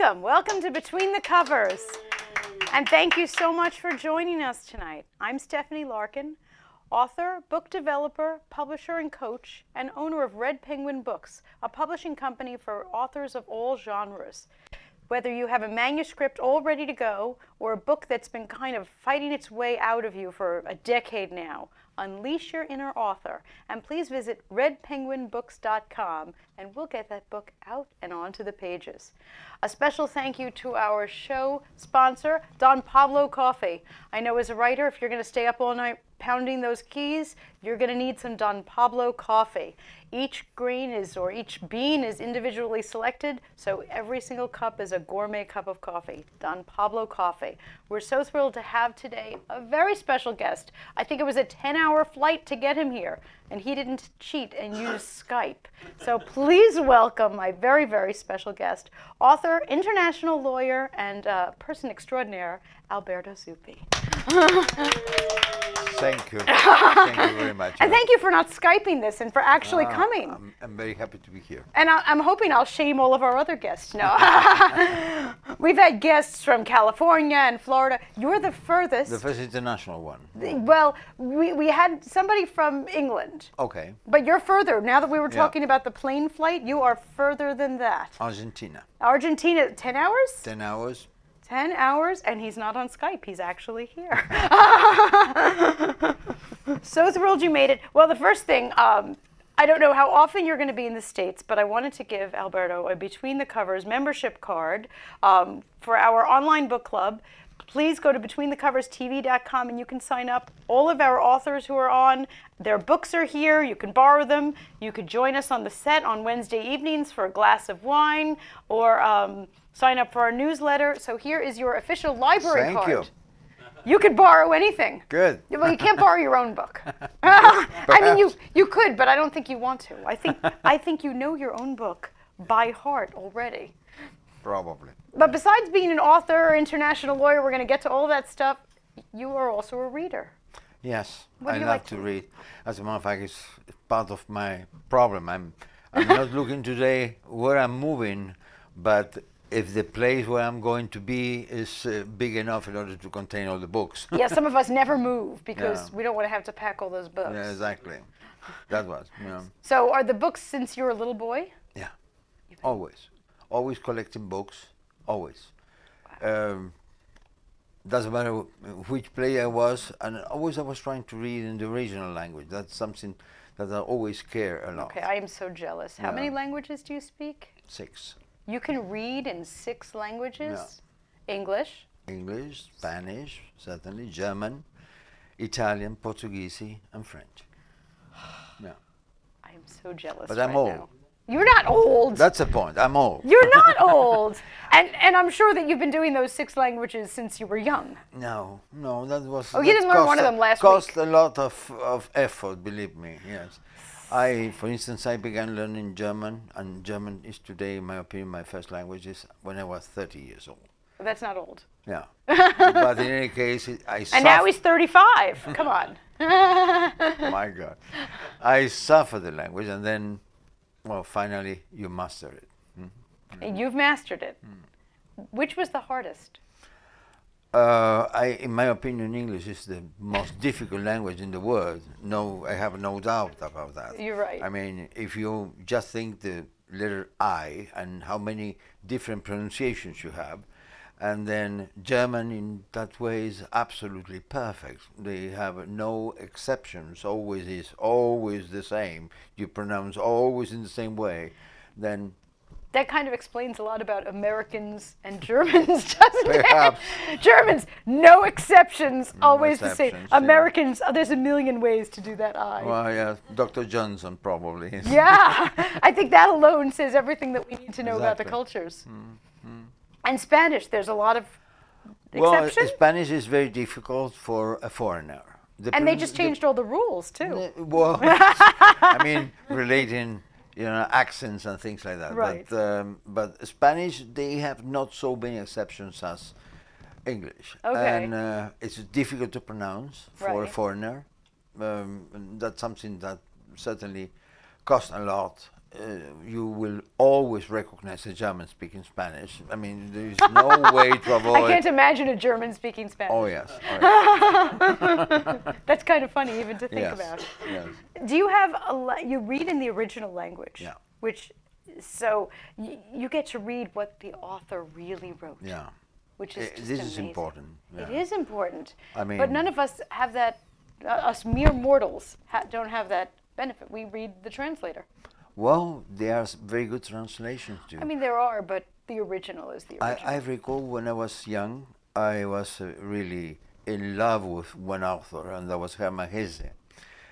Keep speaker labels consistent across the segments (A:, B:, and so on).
A: Welcome. Welcome to Between the Covers. And thank you so much for joining us tonight. I'm Stephanie Larkin, author, book developer, publisher and coach, and owner of Red Penguin Books, a publishing company for authors of all genres. Whether you have a manuscript all ready to go or a book that's been kind of fighting its way out of you for a decade now, unleash your inner author. And please visit redpenguinbooks.com and we'll get that book out and onto the pages. A special thank you to our show sponsor, Don Pablo Coffee. I know as a writer, if you're going to stay up all night pounding those keys, you're going to need some Don Pablo coffee. Each grain is, or each bean is individually selected, so every single cup is a gourmet cup of coffee. Don Pablo Coffee. We're so thrilled to have today a very special guest. I think it was a 10-hour flight to get him here, and he didn't cheat and use Skype. So please welcome my very, very special guest, author, international lawyer, and person extraordinaire, Alberto Zuppi.
B: Thank you. Thank you very much.
A: And thank you for not Skyping this and for actually coming.
B: I'm very happy to be here.
A: And I'm hoping I'll shame all of our other guests. No. We've had guests from California and Florida. You're the furthest.
B: The first international one.
A: Well, we had somebody from England.
B: Okay.
A: But you're further. Now that we were talking about the plane flight, you are further than that.
B: Argentina.
A: Argentina, 10 hours?
B: 10 hours.
A: 10 hours, and he's not on Skype. He's actually here. So thrilled you made it. Well, the first thing, I don't know how often you're going to be in the States, but I wanted to give Alberto a Between the Covers membership card for our online book club. Please go to betweenthecoverstv.com and you can sign up. All of our authors who are on, their books are here. You can borrow them. You could join us on the set on Wednesday evenings for a glass of wine or sign up for our newsletter. So here is your official library card.
B: Thank you.
A: You could borrow anything.
B: Good.
A: Well, you can't borrow your own book. I mean, you could, but I don't think you want to. I think you know your own book by heart already.
B: Probably.
A: But besides being an author or international lawyer, we're going to get to all that stuff. You are also a reader.
B: Yes,
A: What do
B: I
A: you
B: love
A: like
B: to
A: to
B: read. As a matter of fact, it's part of my problem. I'm not looking today where I'm moving, but if the place where I'm going to be is big enough in order to contain all the books.
A: Yeah, some of us never move because we don't want to have to pack all those books.
B: Yeah, exactly. That was, you know.
A: So are the books since you were a little boy?
B: Yeah, always. Always collecting books, always. Doesn't matter which play I was, and always I was trying to read in the original language. That's something that I always care a lot.
A: Okay, I am so jealous. How many languages do you speak?
B: 6.
A: You can read in 6 languages?
B: Yeah.
A: English?
B: English, Spanish, certainly, German, Italian, Portuguese, and French. Yeah.
A: I am so jealous
B: But
A: right
B: I'm old.
A: now. You're not old.
B: That's the point. I'm old.
A: You're not old. And I'm sure that you've been doing those 6 languages since you were young.
B: No, that was.
A: Oh, you didn't learn one of them last week.
B: Cost a lot of effort, believe me. Yes, for instance, I began learning German, and German is today, in my opinion, my first language. Is when I was 30 years old.
A: That's not old.
B: Yeah, but in any case,
A: And now he's 35. Come on.
B: My God, I suffered the language, and then, well, finally, you master it.
A: You've mastered it. Which was the hardest?
B: In my opinion, English is the most difficult language in the world. No, I have no doubt about that.
A: You're right.
B: I mean, if you just think the letter I and how many different pronunciations you have, and then German in that way is absolutely perfect. They have no exceptions. Always is always the same. You pronounce always in the same way. Then
A: that kind of explains a lot about Americans and Germans, doesn't
B: perhaps.
A: it? Germans, no exceptions,
B: No
A: always the same.
B: exceptions, yeah.
A: Americans, there's a million ways to do that I.
B: Well, yeah, Dr. Johnson probably.
A: Yeah, I think that alone says everything that we need to know about the
B: Exactly.
A: cultures. And Spanish, there's a lot of
B: Well,
A: exceptions.
B: Spanish is very difficult for a foreigner.
A: And they just changed all the rules, too.
B: Well, I mean, relating, accents and things like that.
A: Right.
B: But Spanish, they have not so many exceptions as English.
A: Okay.
B: And it's difficult to pronounce for a
A: Right.
B: foreigner. And that's something that certainly costs a lot you will always recognize a German speaking Spanish. I mean, there is no way to avoid.
A: I can't imagine a German speaking Spanish.
B: Oh yes. Oh, yes.
A: That's kind of funny even to think
B: Yes,
A: about.
B: yes.
A: Do you have you read in the original language?
B: Yeah.
A: Which, so you get to read what the author really wrote.
B: Yeah.
A: Which is just
B: This is
A: amazing.
B: important.
A: It
B: Yeah.
A: is important.
B: I mean,
A: but none of us have that. Us mere mortals don't have that benefit. We read the translator.
B: Well, there are very good translations too.
A: I mean, there are, but the original is the original.
B: I recall when I was young, I was really in love with one author, and that was Hermann Hesse.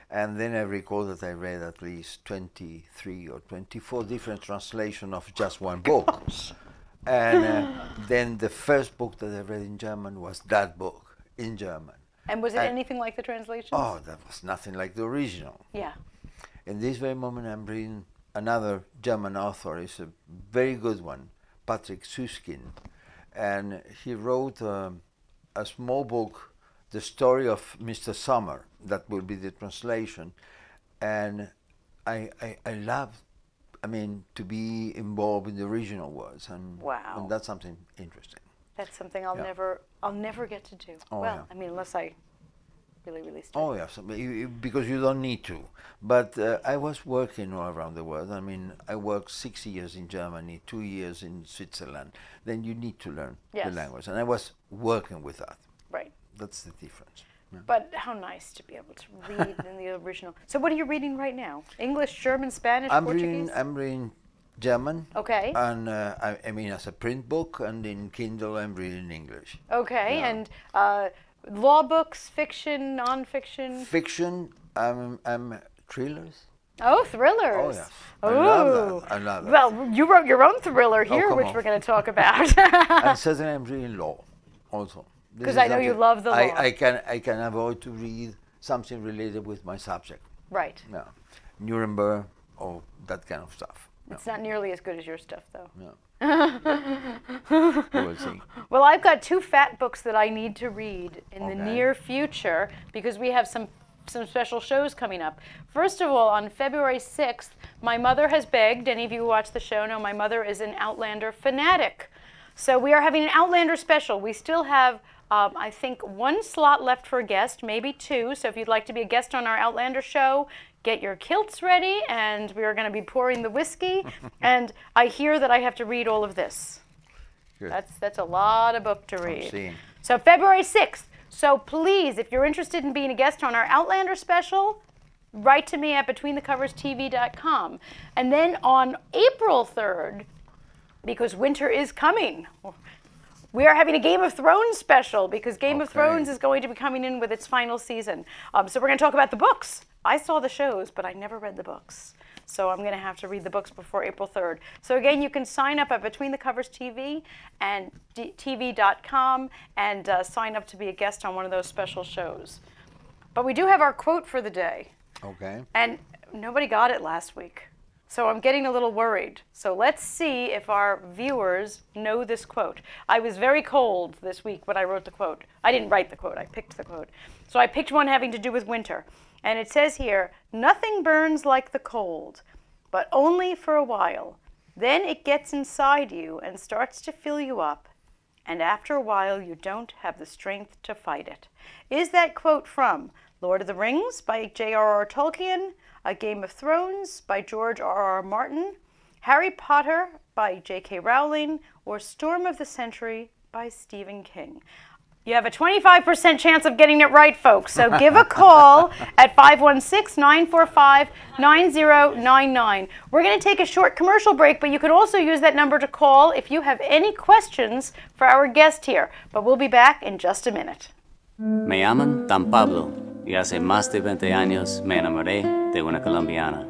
B: And then I recall that I read at least 23 or 24 different translations of just one book. And then the first book that I read in German was that book in German.
A: And was it anything like the translation?
B: Oh, that was nothing like the original.
A: Yeah.
B: In this very moment, I'm reading another German author. It's a very good one, Patrick Süskind. And he wrote a small book, The Story of Mr. Summer. That will be the translation. And I love, I mean, to be involved in the original words. And,
A: Wow.
B: and that's something interesting.
A: That's something I'll never get to do.
B: Oh,
A: well,
B: yeah.
A: I mean, unless I really study.
B: Oh yes, because you don't need to. But I was working all around the world. I mean, I worked 6 years in Germany, 2 years in Switzerland. Then you need to learn the
A: Yes.
B: language, and I was working with that.
A: Right.
B: That's the difference. Yeah.
A: But how nice to be able to read in the original. So what are you reading right now? English, German, Spanish, Portuguese?
B: I'm reading German.
A: Okay.
B: And I mean, as a print book, and in Kindle, I'm reading English.
A: Okay,
B: Yeah.
A: and law books, fiction, nonfiction.
B: Fiction, I'm thrillers.
A: Oh, thrillers.
B: Oh yes, I love that. I love that.
A: Well, you wrote your own thriller here,
B: come
A: which
B: on.
A: we're going to talk about.
B: And certainly I'm reading law also. This
A: 'Cause
B: is
A: I know you
B: something
A: love the law.
B: I can avoid to read something related with my subject.
A: Right.
B: Yeah. Nuremberg or that kind of stuff.
A: It's not nearly as good as your stuff, though.
B: No. We will see.
A: Well, I've got 2 fat books that I need to read in the
B: Okay.
A: near future because we have some special shows coming up. First of all, on February 6th, my mother has begged, any of you who watch the show know my mother is an Outlander fanatic. So we are having an Outlander special. We still have, I think, 1 slot left for a guest, maybe 2. So if you'd like to be a guest on our Outlander show, get your kilts ready, and we are going to be pouring the whiskey. And I hear that I have to read all of this.
B: Good.
A: That's a lot of book to read.
B: seeing.
A: So February 6th. So please, if you're interested in being a guest on our Outlander special, write to me at betweenthecoverstv.com. And then on April 3rd, because winter is coming, we are having a Game of Thrones special because Game of
B: Okay.
A: Thrones is going to be coming in with its final season. So we're going to talk about the books. I saw the shows, but I never read the books. So I'm going to have to read the books before April 3rd. So again, you can sign up at Between the Covers TV and TV.com and sign up to be a guest on one of those special shows. But we do have our quote for the day.
B: Okay.
A: And nobody got it last week. So I'm getting a little worried. So let's see if our viewers know this quote. I was very cold this week when I wrote the quote. I didn't write the quote, I picked the quote. So I picked one having to do with winter. And it says here, "Nothing burns like the cold, but only for a while. Then it gets inside you and starts to fill you up. And after a while, you don't have the strength to fight it." Is that quote from Lord of the Rings by J.R.R. Tolkien, A Game of Thrones by George R.R. Martin, Harry Potter by J.K. Rowling, or Storm of the Century by Stephen King? You have a 25% chance of getting it right, folks. So give a call at 516-945-9099. We're going to take a short commercial break, but you can also use that number to call if you have any questions for our guest here. But we'll be back in just a minute.
C: Me llaman Dan Pablo y hace más de 20 años me enamoré de una colombiana.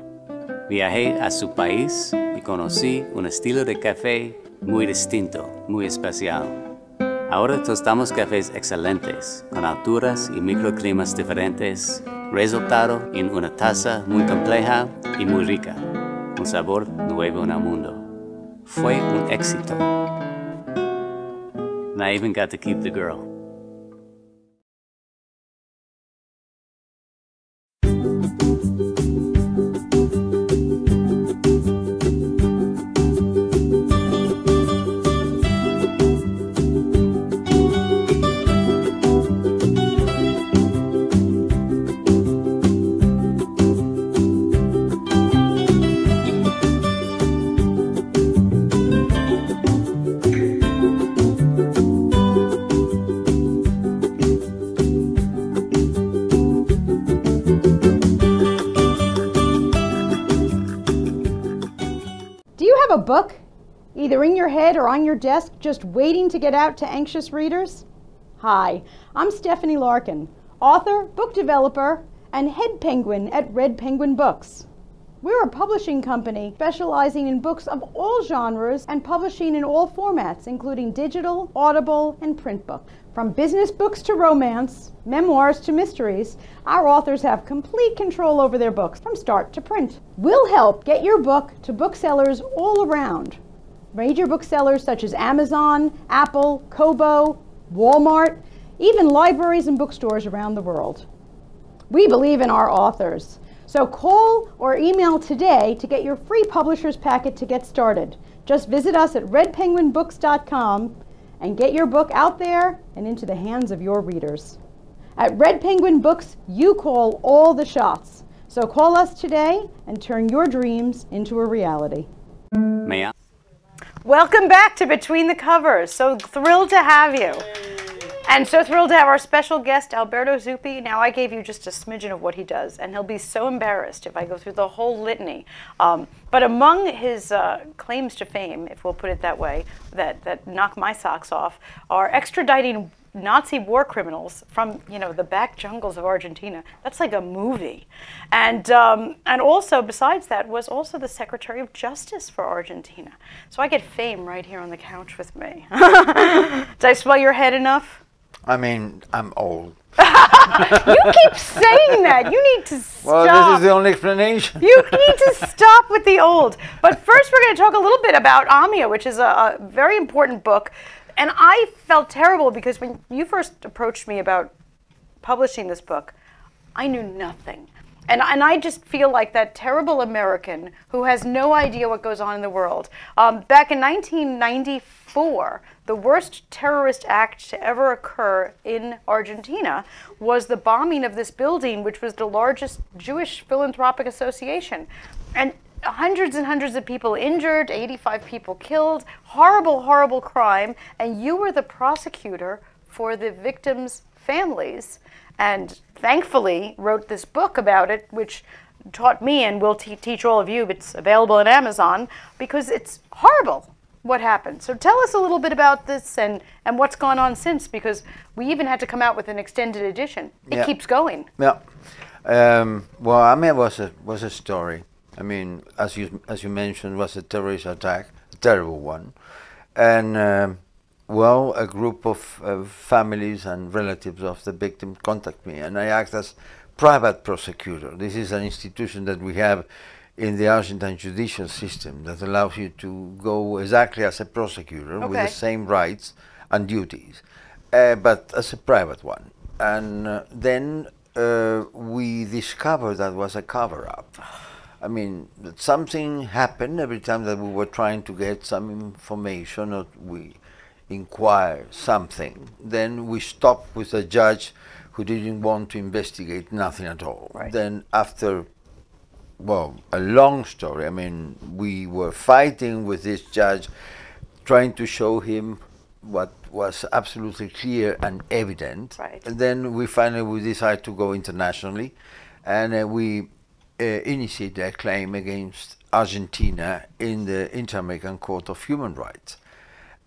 C: Viajé a su país y conocí un estilo de café muy distinto, muy especial. Ahora tostamos cafés excelentes, con alturas y microclimas diferentes, resultado en una taza muy compleja y muy rica, un sabor nuevo en el mundo. Fue un éxito. And I even got to keep the girl.
A: have a book, either in your head or on your desk, just waiting to get out to anxious readers? Hi, I'm Stephanie Larkin, author, book developer, and head penguin at Red Penguin Books. We're a publishing company specializing in books of all genres and publishing in all formats, including digital, audible, and print books. From business books to romance, memoirs to mysteries, our authors have complete control over their books from start to print. We'll help get your book to booksellers all around. Major booksellers such as Amazon, Apple, Kobo, Walmart, even libraries and bookstores around the world. We believe in our authors. So call or email today to get your free publisher's packet to get started. Just visit us at redpenguinbooks.com and get your book out there and into the hands of your readers. At Red Penguin Books, you call all the shots. So call us today and turn your dreams into a reality.
C: May I?
A: Welcome back to Between the Covers. So thrilled to have you. And so thrilled to have our special guest, Alberto Zuppi. Now, I gave you just a smidgen of what he does, and he'll be so embarrassed if I go through the whole litany. But among his claims to fame, if we'll put it that way, that knock my socks off, are extraditing Nazi war criminals from, the back jungles of Argentina. That's like a movie. And also, besides that, was also the Secretary of Justice for Argentina. So I get fame right here on the couch with me. Did I swell your head enough?
B: I mean, I'm old.
A: You keep saying that. You need to stop.
B: Well, this is the only explanation.
A: You need to stop with the old. But first, we're going to talk a little bit about Amia, which is a very important book. And I felt terrible because when you first approached me about publishing this book, I knew nothing. And I just feel like that terrible American who has no idea what goes on in the world. Back in 1994, the worst terrorist act to ever occur in Argentina was the bombing of this building, which was the largest Jewish philanthropic association. And hundreds and hundreds of people injured, 85 people killed, horrible, horrible crime. And you were the prosecutor for the victims' families. And thankfully wrote this book about it, which taught me and will teach all of you. It's available on Amazon because it's horrible what happened. So tell us a little bit about this and what's gone on since, because we even had to come out with an extended edition. It keeps going.
B: Yeah. Well, Amia was a story. I mean, as you mentioned, was a terrorist attack, a terrible one, and. Well, a group of families and relatives of the victim contact me, and I act as private prosecutor. This is an institution that we have in the Argentine judicial system that allows you to go exactly as a prosecutor with the same rights and duties, but as a private one. And then we discovered that was a cover-up. I mean, that something happened every time that we were trying to get some information, or we inquire something, then we stopped with a judge who didn't want to investigate nothing at all.
A: Right.
B: Then after, well, a long story, I mean, we were fighting with this judge, trying to show him what was absolutely clear and evident.
A: Right.
B: And then we decided to go internationally, and we initiated a claim against Argentina in the Inter-American Court of Human Rights.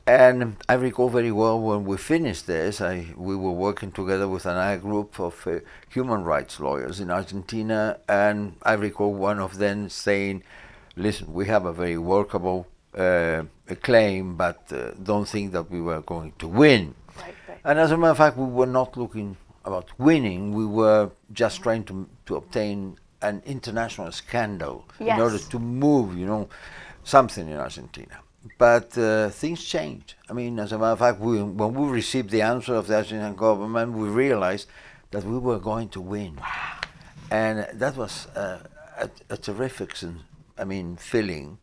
B: And I recall very well when we finished this, we were working together with another group of human rights lawyers in Argentina, and I recall one of them saying, listen, we have a very workable claim, but don't think that we were going to win.
A: Right, right.
B: And as a matter of fact, we were not looking about winning, we were just trying to obtain an international scandal in order to move, something in Argentina. But things changed. I mean, as a matter of fact, when we received the answer of the Argentine government, we realized that we were going to win.
A: Wow.
B: And that was a terrific feeling.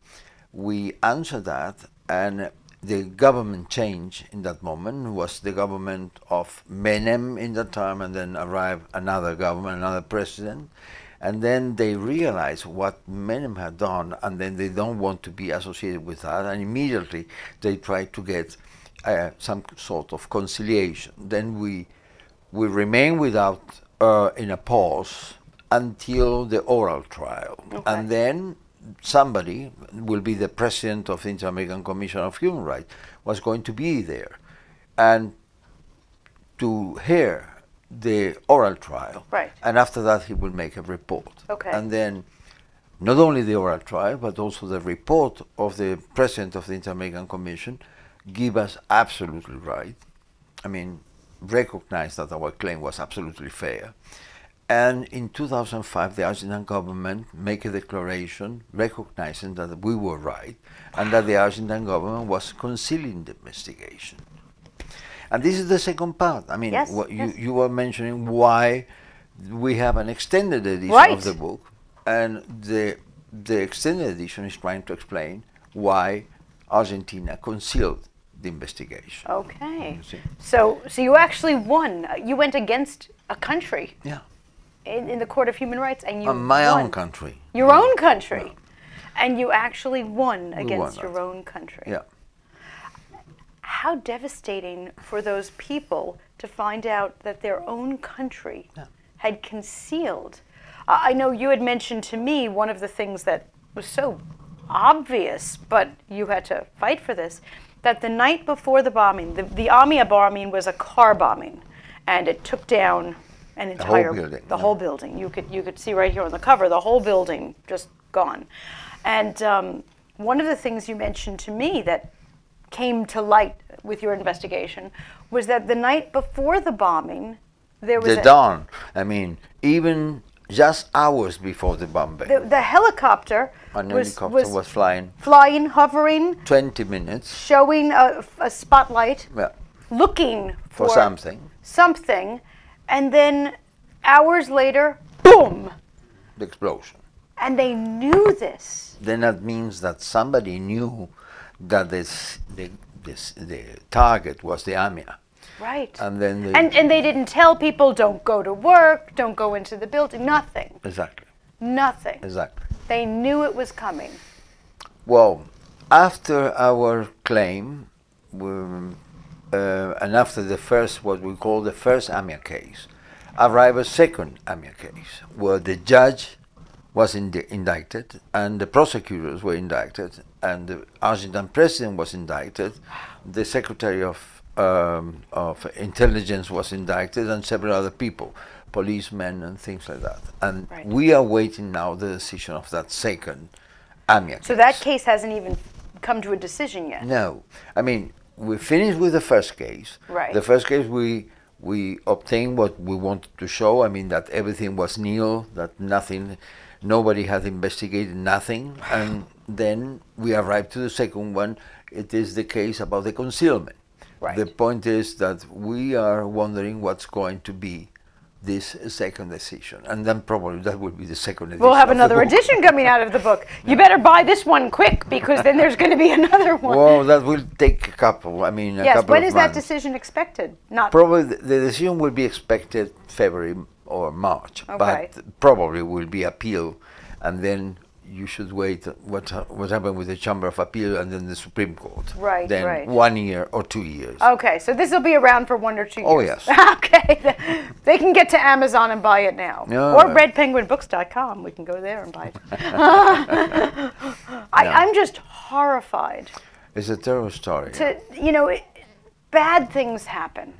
B: We answered that, and the government change in that moment was the government of Menem in that time, and then arrived another government, another president. And then they realized what Menem had done, and then they don't want to be associated with that, and immediately they tried to get some sort of conciliation. Then we remain without in a pause until the oral trial, and then somebody will be the president of the Inter-American Commission of Human Rights, was going to be there and to hear the oral trial.
A: Right.
B: And after that, he will make a report.
A: Okay.
B: And then not only the oral trial, but also the report of the president of the Inter-American Commission give us absolutely right. I mean, recognize that our claim was absolutely fair. And in 2005, the Argentine government make a declaration recognizing that we were right and that the Argentine government was concealing the investigation. And this is the second part. I mean,
A: Yes,
B: what
A: yes.
B: you were mentioning why we have an extended edition
A: Right.
B: of the book, and the extended edition is trying to explain why Argentina concealed the investigation.
A: Okay.
B: You see?
A: So you actually won. You went against a country
B: Yeah,
A: in the Court of Human Rights, and you
B: my
A: won.
B: own country.
A: Your own country. And you actually won against
B: won
A: your
B: that.
A: own country.
B: Yeah.
A: How devastating for those people to find out that their own country
B: Yeah.
A: had concealed. I know you had mentioned to me one of the things that was so obvious, but you had to fight for this, that the night before the bombing, the Amia bombing was a car bombing, and it took down an entire
B: building,
A: the
B: yeah.
A: whole building. You could see right here on the cover, the whole building just gone. And one of the things you mentioned to me that came to light with your investigation was that the night before the bombing, there was
B: The dawn. I mean, even just hours before the bombing,
A: the helicopter
B: an
A: was
B: helicopter was flying
A: flying, hovering,
B: 20 minutes.
A: showing a spotlight,
B: Yeah,
A: looking
B: for something.
A: something, and then hours later, boom!
B: The explosion.
A: And they knew this.
B: Then that means that somebody knew that the target was the AMIA.
A: Right.
B: And then they,
A: And they didn't tell people, don't go to work, don't go into the building, nothing.
B: exactly,
A: Nothing.
B: exactly.
A: They knew it was coming.
B: Well, after our claim, and after the first, what we call the first AMIA case, arrived a second AMIA case, where the judge was indicted, and the prosecutors were indicted, and the Argentine president was indicted, the secretary of intelligence was indicted, and several other people, policemen and things like that. And
A: Right.
B: we are waiting now the decision of that second AMIA case.
A: So that case hasn't even come to a decision yet.
B: No, I mean, we finished with the first case.
A: Right.
B: The first case we obtained what we wanted to show. I mean, that everything was nil, that nothing, nobody had investigated nothing. And then we arrived to the second one. It is the case about the concealment.
A: Right.
B: The point is that we are wondering what's going to be this second decision, and then probably that will be the second edition.
A: We'll have
B: of the
A: another
B: book.
A: edition coming out of the book. You better buy this one quick, because then there's going to be another one.
B: Well, that will take a couple. I mean, a
A: Yes,
B: couple
A: when
B: of
A: is that
B: months.
A: decision expected? Not
B: Probably the decision will be expected February or March,
A: Okay.
B: but probably will be appeal, and then you should wait what happened with the Chamber of Appeal and then the Supreme Court.
A: Right,
B: Then
A: right.
B: 1 year or 2 years.
A: Okay, so this will be around for 1 or 2 years.
B: Oh, yes.
A: Okay, they can get to Amazon and buy it now.
B: Yeah.
A: Or redpenguinbooks.com. We can go there and buy it. I'm just horrified
B: It's a terrible story.
A: to, bad things happen.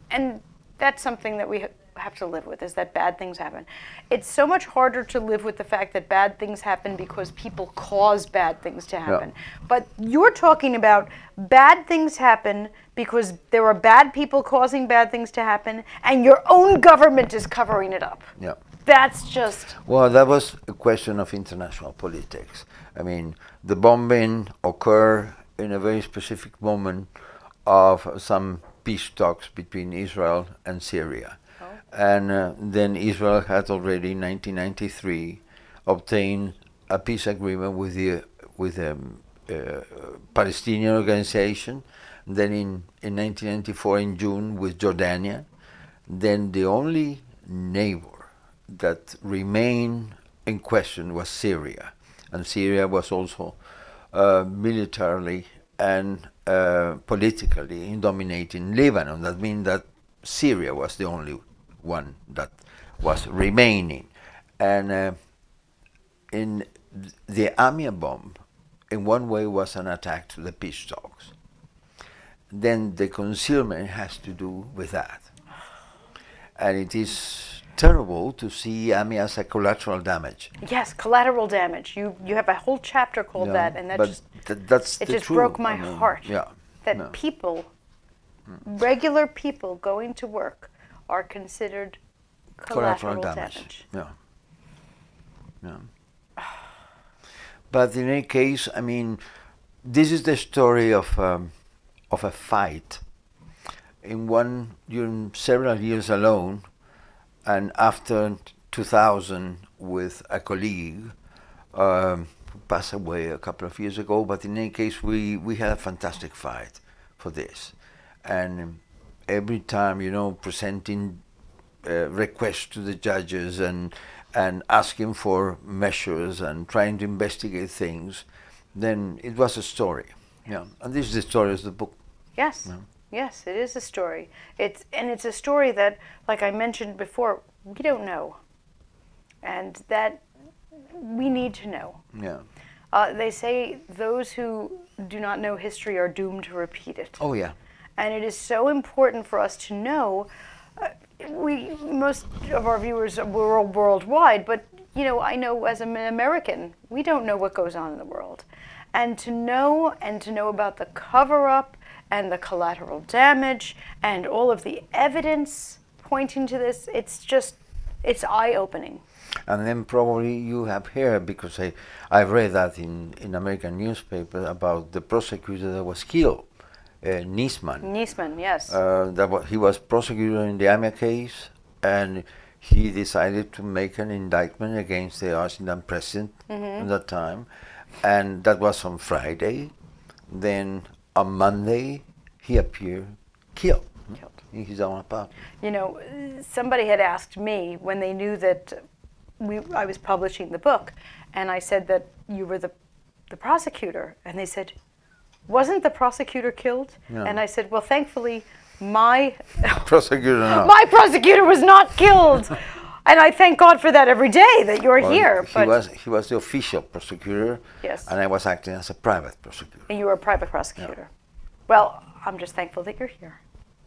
A: And that's something that we have to live with, is that bad things happen. It's so much harder to live with the fact that bad things happen because people cause bad things to happen. But you're talking about bad things happen because there are bad people causing bad things to happen, and your own government is covering it up.
B: Yeah.
A: That's just...
B: Well, that was a question of international politics. I mean, the bombing occurred in a very specific moment of some peace talks between Israel and Syria. And then Israel had already in 1993 obtained a peace agreement with the Palestinian organization. Then in 1994 in June with Jordania. Then the only neighbor that remained in question was Syria. And Syria was also militarily and politically dominating Lebanon. That means that Syria was the only one that was remaining. And in the AMIA bomb, in one way, was an attack to the peace talks. Then the concealment has to do with that. And it is terrible to see AMIA as a collateral damage.
A: Yes, collateral damage. You have a whole chapter called that, and that
B: but
A: just
B: that's
A: it
B: the
A: just
B: truth.
A: broke my heart.
B: Yeah.
A: That
B: Yeah.
A: people, regular people going to work, are considered collateral damage.
B: Yeah. Yeah. But in any case, I mean, this is the story of a fight during several years alone, and after 2000 with a colleague who passed away a couple of years ago. But in any case, we had a fantastic fight for this, and every time, you know, presenting requests to the judges and asking for measures and trying to investigate things, then it was a story. Yeah, and this is the story of the book.
A: Yes,
B: Yeah.
A: yes, it is a story. It's a story that, like I mentioned before, we don't know, and that we need to know.
B: Yeah.
A: They say those who do not know history are doomed to repeat it.
B: Oh yeah.
A: And it is so important for us to know. Most of our viewers are worldwide, but you know, I know as an American, we don't know what goes on in the world. And to know about the cover-up and the collateral damage and all of the evidence pointing to this, it's eye-opening.
B: And then probably you have heard, because I've read that in American newspaper, about the prosecutor that was killed, Niesman.
A: Niesman, yes.
B: He was prosecutor in the AMIA case, and he decided to make an indictment against the Argentine president at that time, and that was on Friday. Then on Monday, he appeared killed in his own apartment.
A: You know, somebody had asked me when they knew that I was publishing the book, and I said that you were the prosecutor, and they said, wasn't the prosecutor killed?
B: Yeah.
A: And I said, well, thankfully, my
B: Prosecutor, no.
A: my prosecutor was not killed. And I thank God for that every day, that you're
B: Well,
A: here.
B: He was the official prosecutor,
A: Yes.
B: and I was acting as a private prosecutor.
A: And you were a private prosecutor. Well, I'm just thankful that you're here,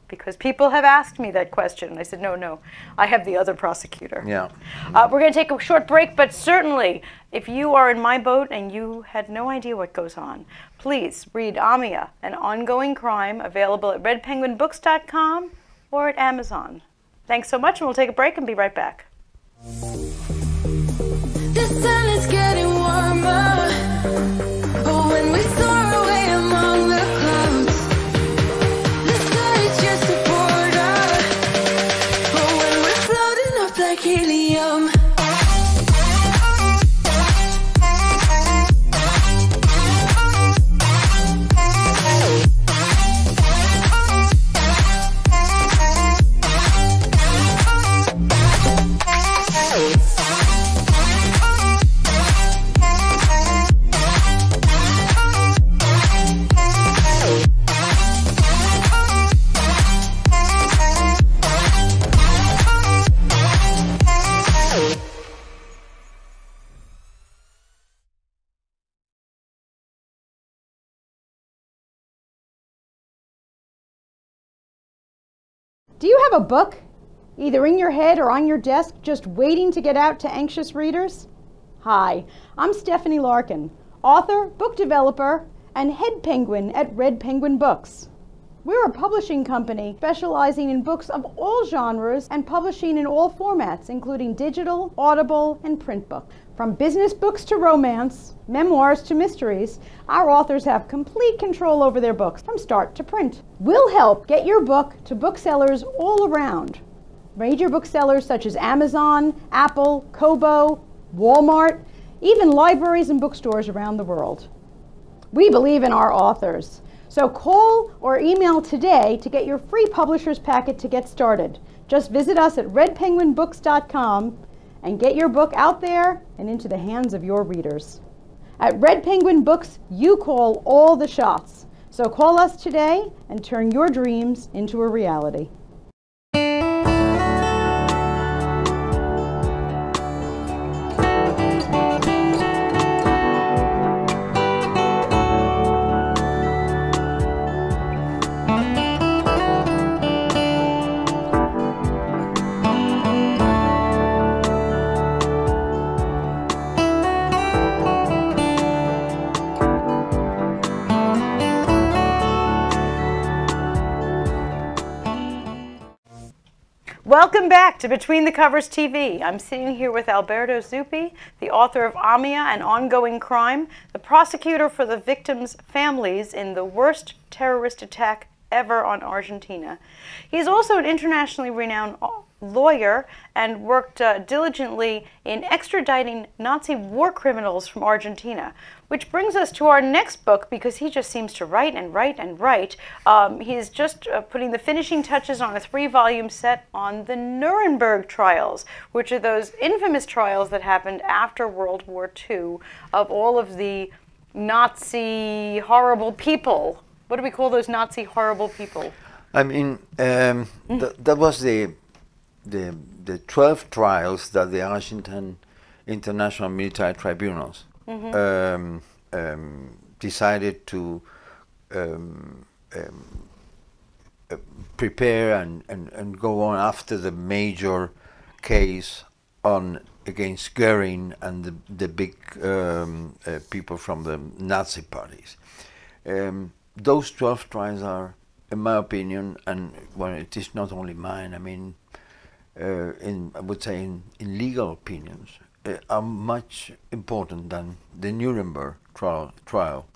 A: because people have asked me that question, and I said, no, I have the other prosecutor.
B: Yeah.
A: We're going to take a short break, but certainly, if you are in my boat and you had no idea what goes on, please read AMIA, An Ongoing Crime, available at redpenguinbooks.com or at Amazon. Thanks so much, and we'll take a break and be right back.
D: The sun is getting warmer, but when we soar away among the clouds, the sky is just a border, but when we're floating up like helium.
E: Do you have a book, either in your head or on your desk, just waiting to get out to anxious readers? Hi, I'm Stephanie Larkin, author, book developer, and head penguin at Red Penguin Books. We're a publishing company specializing in books of all genres and publishing in all formats, including digital, audible, and print books. From business books to romance, memoirs to mysteries, our authors have complete control over their books from start to print. We'll help get your book to booksellers all around. Major booksellers such as Amazon, Apple, Kobo, Walmart, even libraries and bookstores around the world. We believe in our authors. So call or email today to get your free publisher's packet to get started. Just visit us at redpenguinbooks.com and get your book out there and into the hands of your readers. At Red Penguin Books, you call all the shots. So call us today and turn your dreams into a reality.
A: Welcome back to Between the Covers TV. I'm sitting here with Alberto Zuppi, the author of Amia and Ongoing Crime, the prosecutor for the victims' families in the worst terrorist attack ever on Argentina. He's also an internationally renowned lawyer and worked diligently in extraditing Nazi war criminals from Argentina. Which brings us to our next book, because he just seems to write and write and write. He's just putting the finishing touches on a 3-volume set on the Nuremberg trials, which are those infamous trials that happened after World War II of all of the Nazi horrible people. What do we call those Nazi horrible people?
B: I mean, that was the 12 trials that the Argentine International Military Tribunals decided to prepare and go on after the major case against Goering and the big people from the Nazi parties. Those 12 trials are, in my opinion, and well, it is not only mine, I mean, I would say in legal opinions, are much important than the Nuremberg trial,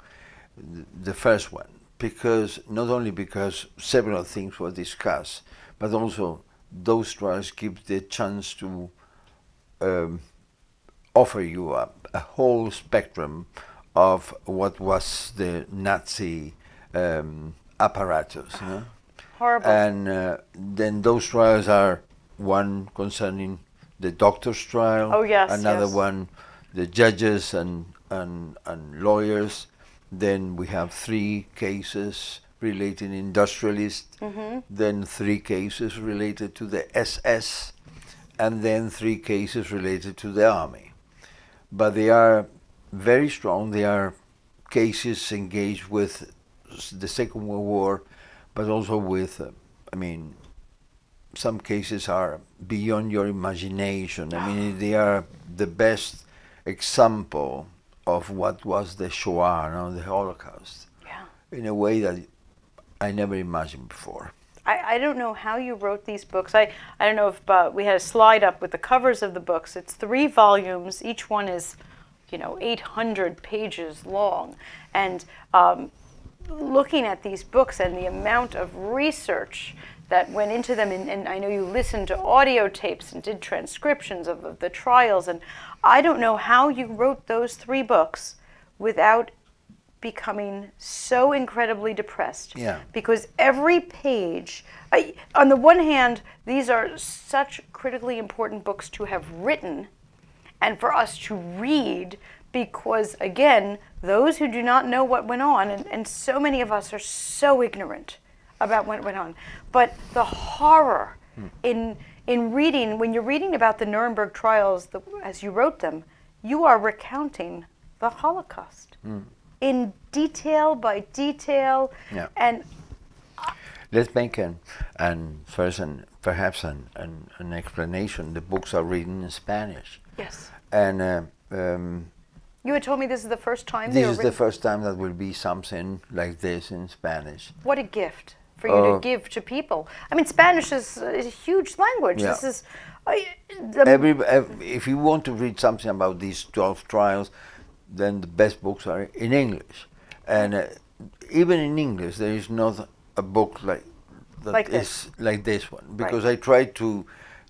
B: the first one, because not only because several things were discussed, but also those trials give the chance to offer you a whole spectrum of what was the Nazi apparatus. You know?
A: Horrible.
B: And then those trials are one concerning the doctor's trial,
A: oh, yes,
B: another
A: yes.
B: one the judges and lawyers. Then we have 3 cases relating industrialists, then 3 cases related to the SS, and then 3 cases related to the army. But they are very strong. They are cases engaged with the Second World War, but also with, I mean, some cases are beyond your imagination. I mean, they are the best example of what was the Shoah, you know, the Holocaust, in a way that I never imagined before.
A: I don't know how you wrote these books. I don't know if we had a slide up with the covers of the books. It's 3 volumes. Each one is, 800 pages long. And looking at these books and the amount of research that went into them, and I know you listened to audio tapes and did transcriptions of the trials, and I don't know how you wrote those 3 books without becoming so incredibly depressed.
B: Yeah.
A: Because every page, on the one hand, these are such critically important books to have written and for us to read, because again, those who do not know what went on, and so many of us are so ignorant about what went on, but the horror in reading, when you're reading about the Nuremberg trials, as you wrote them, you are recounting the Holocaust in detail by detail.
B: Yeah.
A: And
B: let's make perhaps an explanation. The books are written in Spanish.
A: yes,
B: And
A: you had told me this is the first time they
B: this
A: were
B: is the
A: written.
B: first time that will be something like this in Spanish.
A: What a gift for you to give to people. I mean, Spanish is a huge language.
B: Yeah.
A: This is
B: If you want to read something about these 12 trials, then the best books are in English. And even in English, there is not a book like this one, because I tried to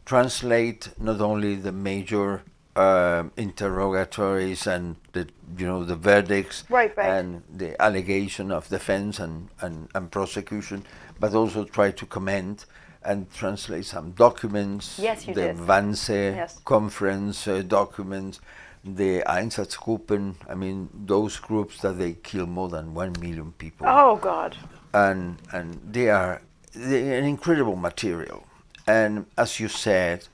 B: translate not only the major interrogatories and the verdicts and the allegation of defense and prosecution, but also try to comment and translate some documents.
A: Yes, you
B: the
A: did.
B: Wannsee conference documents, the Einsatzgruppen, I mean, those groups that they kill more than 1 million people.
A: Oh, God.
B: And they're an incredible material. And as you said,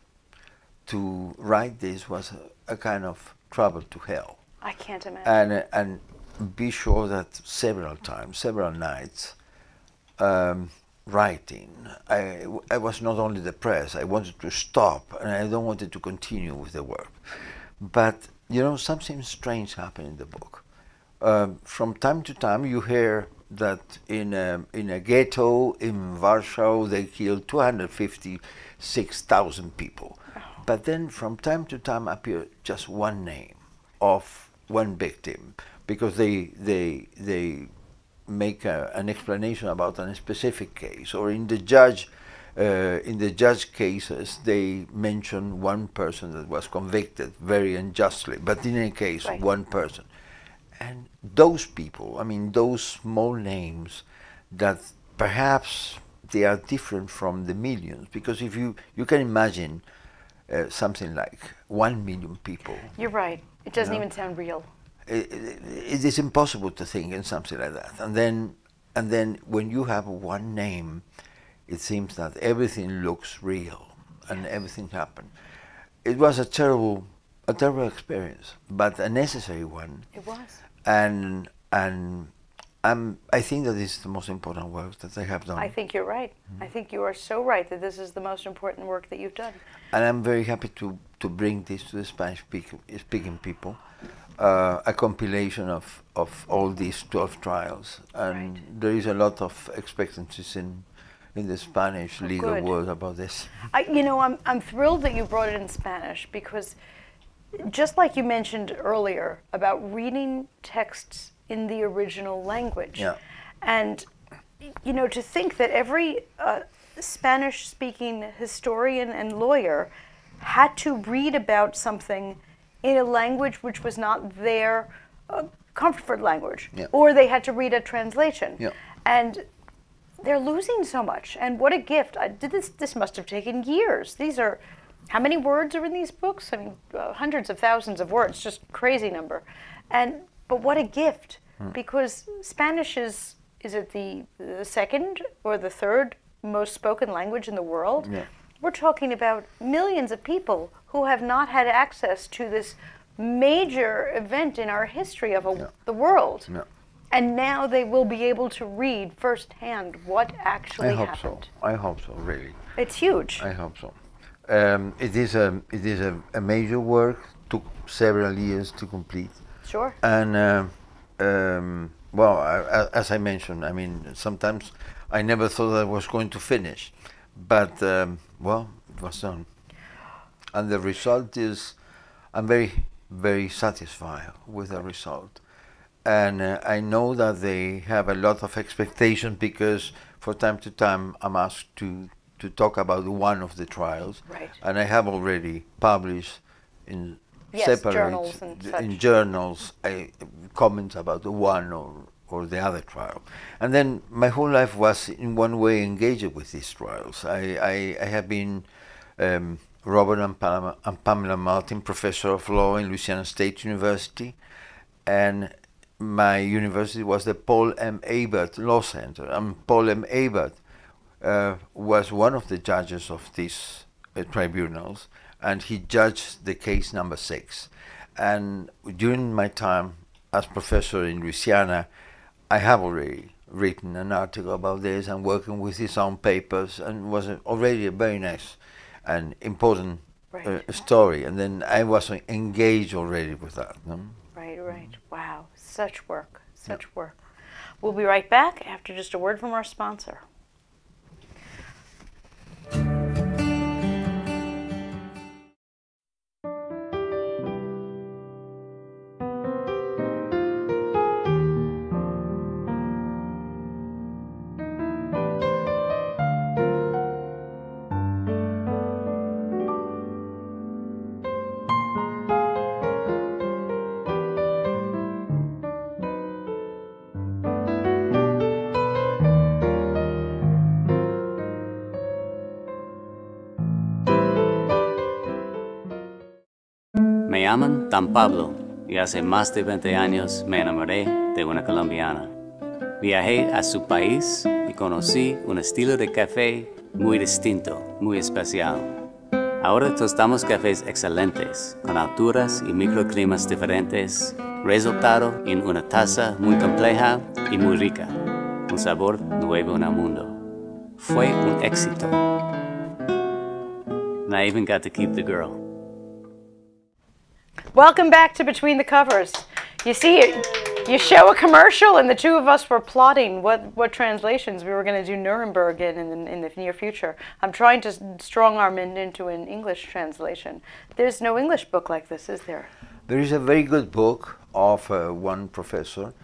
B: to write this was a kind of travel to hell.
A: I can't imagine.
B: And be sure that several nights, writing, I was not only depressed, I wanted to stop, and I don't wanted to continue with the work. But, something strange happened in the book. From time to time, you hear that in a ghetto in Warsaw they killed 256,000 people. But then from time to time appeared just one name of one victim, because they make an explanation about a specific case, or in the judge cases they mention one person that was convicted very unjustly, but in any case
A: Right.
B: one person. And those people, I mean, those small names that perhaps they are different from the millions, because if you can imagine something like 1 million people,
A: You're right. It doesn't
B: know?
A: even sound real.
B: it is impossible to think in something like that. And then when you have one name, it seems that everything looks real and everything happened. It was a terrible experience, but a necessary one.
A: It was.
B: And I think that this is the most important work that I have done.
A: I think you're right. I think you are so right that this is the most important work that you've done.
B: And I'm very happy to bring this to the Spanish-speaking people, a compilation of all these 12 trials. And
A: Right.
B: there is a lot of expectancies in the Spanish legal
A: good.
B: world about this.
A: I'm thrilled that you brought it in Spanish, because just like you mentioned earlier about reading texts in the original language.
B: Yeah.
A: And, to think that every Spanish-speaking historian and lawyer had to read about something in a language which was not their comfort language,
B: Yeah.
A: or they had to read a translation.
B: Yeah.
A: And they're losing so much. And what a gift. This must have taken years. These are, how many words are in these books? I mean, hundreds of thousands of words, just crazy number. But what a gift, because Spanish is it the second or the third most spoken language in the world?
B: Yeah.
A: We're talking about millions of people who have not had access to this major event in our history of the world.
B: Yeah.
A: And now they will be able to read firsthand what actually
B: I hope
A: happened.
B: so. I hope so, really.
A: It's huge.
B: I hope so. It is a major work. Took several years to complete.
A: Sure.
B: And as I mentioned, I mean, sometimes I never thought I was going to finish, but it was done. And the result is, I'm very, very satisfied with the result. And I know that they have a lot of expectations, because for time to time I'm asked to talk about one of the trials.
A: Right.
B: And I have already published in separate
A: journals and such.
B: in journals comments about the one or the other trial. And then my whole life was in one way engaged with these trials. I have been Robert and Pamela Martin Professor of Law in Louisiana State University, and my university was the Paul M. Abert Law Center. And Paul M. Abert was one of the judges of these tribunals, and he judged the case number 6. And during my time as professor in Louisiana, I have already written an article about this and working with his own papers, and was already a very nice and important
A: Right.
B: story. And then I was engaged already with that. No?
A: Right. Wow. Such work. Such work. We'll be right back after just a word from our sponsor.
C: Me llaman Dan Pablo y hace más de 20 años me enamoré de una colombiana. Viajé a su país y conocí un estilo de café muy distinto, muy especial. Ahora tostamos cafés excelentes, con alturas y microclimas diferentes, resultado en una taza muy compleja y muy rica, un sabor nuevo en el mundo. Fue un éxito. And I even got to keep the girl.
A: Welcome back to Between the Covers. You see, You show a commercial, and the two of us were plotting what translations we were going to do Nuremberg in the near future. I'm trying to strong arm it into an English translation. There's no English book like this, is there?
B: There is a very good book of one professor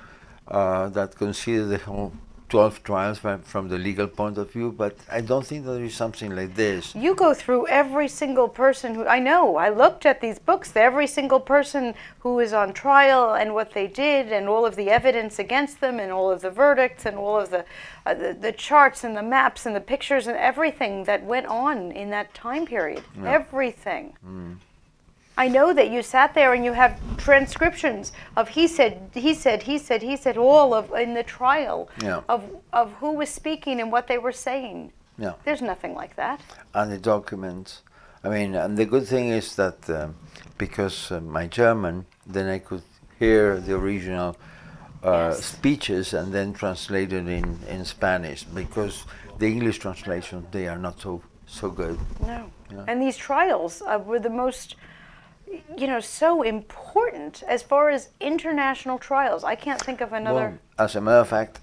B: that considers the whole 12 trials from the legal point of view, but I don't think there is something like this.
A: You go through every single person who, I know, I looked at these books, every single person who is on trial and what they did and all of the evidence against them and all of the verdicts and all of the charts and the maps and the pictures and everything that went on in that time period.
B: Yeah.
A: Everything. I know that you sat there and you have transcriptions of he said, all of in the trial
B: Yeah.
A: of who was speaking and what they were saying.
B: Yeah.
A: There's nothing like that.
B: And the documents. I mean, and the good thing is that because my German, then I could hear the original
A: Yes.
B: speeches and then translated in Spanish, because the English translation, they are not so good.
A: No.
B: Yeah.
A: And these trials were the most, so important as far as international trials. I can't think of another.
B: Well, as a matter of fact,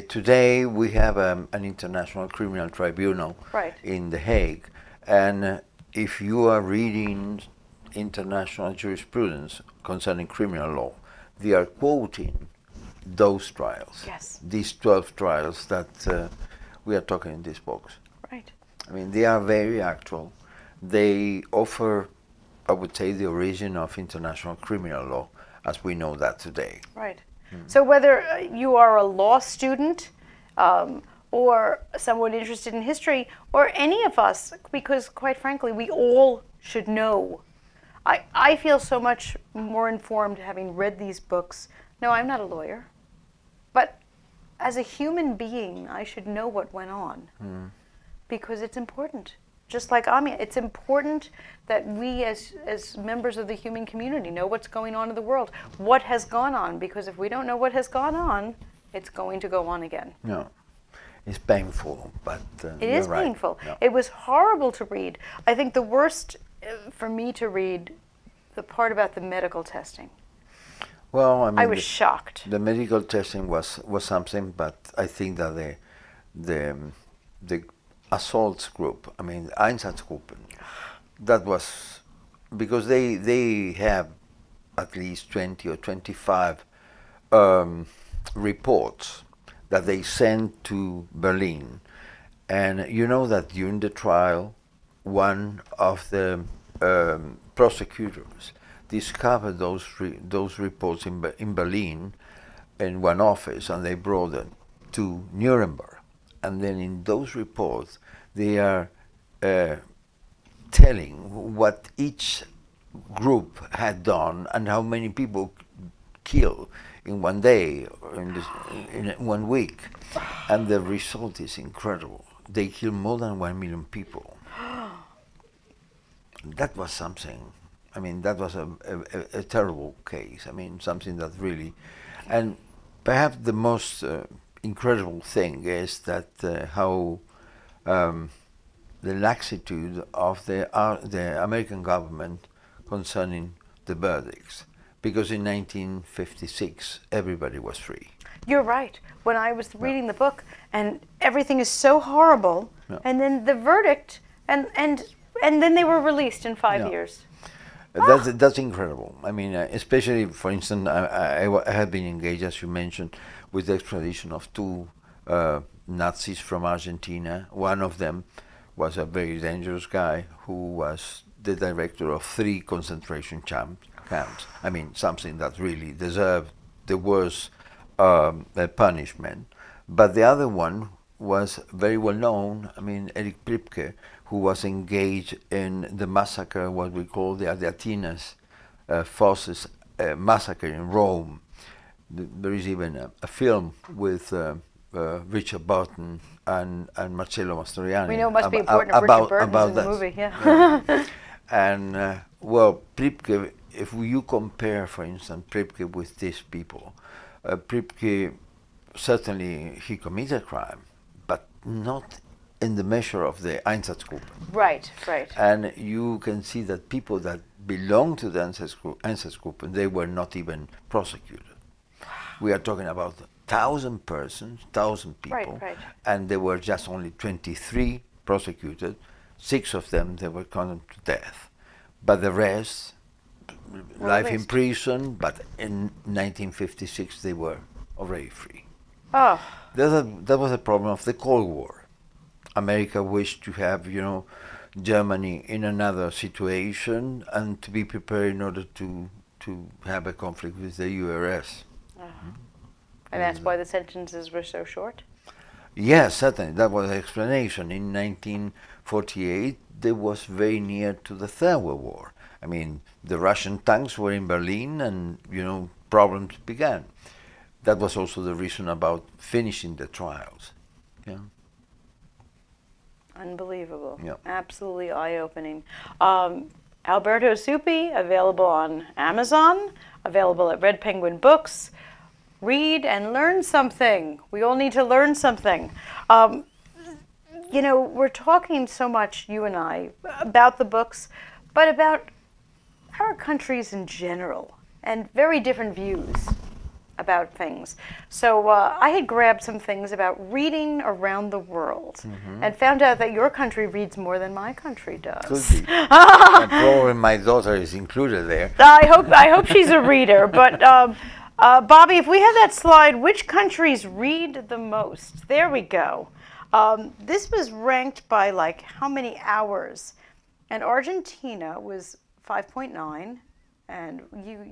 B: today we have an international criminal tribunal
A: Right.
B: in The Hague, and if you are reading international jurisprudence concerning criminal law, they are quoting those trials,
A: Yes.
B: these 12 trials that we are talking in these books.
A: Right.
B: I mean, they are very actual. They offer, I would say, the origin of international criminal law as we know that today.
A: Right. So whether you are a law student or someone interested in history, or any of us, because quite frankly, we all should know. I feel so much more informed having read these books. No, I'm not a lawyer. But as a human being, I should know what went on because it's important. Just like Amia, it's important that we as members of the human community know what's going on in the world, what has gone on, because if we don't know what has gone on, it's going to go on again.
B: No, it's painful, but
A: It
B: you're
A: is
B: right.
A: painful.
B: No.
A: It was horrible to read. I think the worst for me to read, the part about the medical testing.
B: Well, I mean,
A: I was shocked.
B: the medical testing was something, but I think that the assaults group, I mean, Einsatzgruppen, that was because they have at least 20 or 25 reports that they sent to Berlin, and you know that during the trial, one of the prosecutors discovered those reports in Berlin in one office, and they brought them to Nuremberg. And then in those reports, they are telling what each group had done and how many people killed in one day or in 1 week. And the result is incredible. They killed more than 1 million people. That was something. I mean, that was a terrible case. I mean, something that really, and perhaps the most incredible thing is that how the laxitude of the American government concerning the verdicts, because in 1956 everybody was free.
A: You're right. When I was reading the book, and everything is so horrible,
B: Yeah.
A: and then the verdict, and then they were released in 5
B: Yeah.
A: years.
B: That's incredible. I mean, especially, for instance, I have been engaged, as you mentioned, with the extradition of two Nazis from Argentina. One of them was a very dangerous guy who was the director of 3 concentration camps. I mean, something that really deserved the worst punishment. But the other one was very well known. I mean, Erich Priebke, who was engaged in the massacre, what we call the Atenas forces massacre in Rome. There is even a film with Richard Burton and Marcello Mastroianni.
A: We know it must be important if Richard Burton's in the movie, yeah.
B: And well, Priebke, if you compare, for instance, Priebke with these people, Priebke, certainly he committed a crime, but not in the measure of the Einsatzgruppe.
A: Right, right.
B: And you can see that people that belong to the Einsatzgruppe, they were not even prosecuted. We are talking about 1,000 persons, 1,000 people,
A: right.
B: and there were just only 23 prosecuted. 6 of them they were condemned to death, but the rest, life in
A: released.
B: prison. But in 1956 they were already free.
A: Oh,
B: That was a problem of the Cold War. America wished to have, Germany in another situation and to be prepared in order to have a conflict with the URSS.
A: and that's why the sentences were so short?
B: Yes, certainly. That was the explanation. In 1948, they was very near to the Third World War. I mean, the Russian tanks were in Berlin and, problems began. That was also the reason about finishing the trials. Yeah.
A: Unbelievable.
B: Yeah.
A: Absolutely eye-opening. Alberto Suppi, available on Amazon, available at Red Penguin Books. Read and learn something. We all need to learn something. We're talking so much, you and I, about the books, but about our countries in general and very different views about things. So I had grabbed some things about reading around the world and found out that your country reads more than my country does.
B: Could be. And probably my daughter is included there.
A: I hope she's a reader. But Bobby, if we have that slide, which countries read the most? There we go. This was ranked by like how many hours, and Argentina was 5.9. And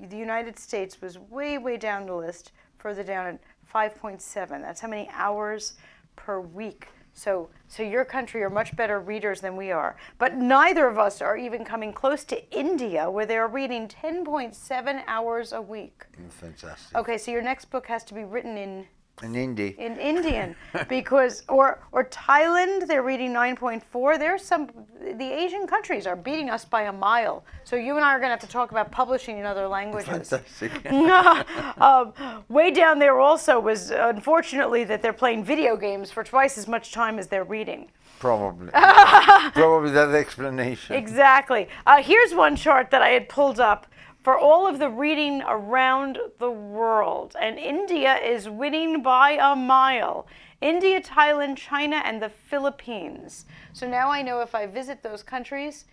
A: the United States was way, way down the list, further down at 5.7. That's how many hours per week. So your country are much better readers than we are. But neither of us are even coming close to India, where they're reading 10.7 hours a week.
B: Fantastic.
A: Okay, so your next book has to be written in Indian, because or Thailand, they're reading 9.4. The Asian countries are beating us by a mile. So you and I are going to have to talk about publishing in other languages.
B: Fantastic.
A: Way down there also was, unfortunately, that they're playing video games for twice as much time as they're reading.
B: Probably. Probably that's the explanation.
A: Exactly. Here's one chart that I had pulled up for all of the reading around the world. And India is winning by a mile. India, Thailand, China, and the Philippines. So now I know if I visit those countries,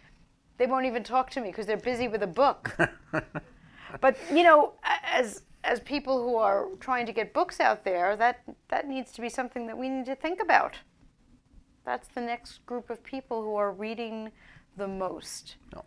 A: they won't even talk to me because they're busy with a book. But, as people who are trying to get books out there, that needs to be something that we need to think about. That's the next group of people who are reading the most.
B: No.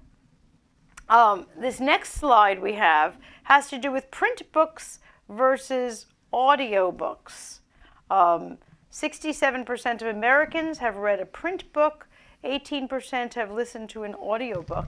A: This next slide we have has to do with print books versus audio books. 67% of Americans have read a print book, 18% have listened to an audio book.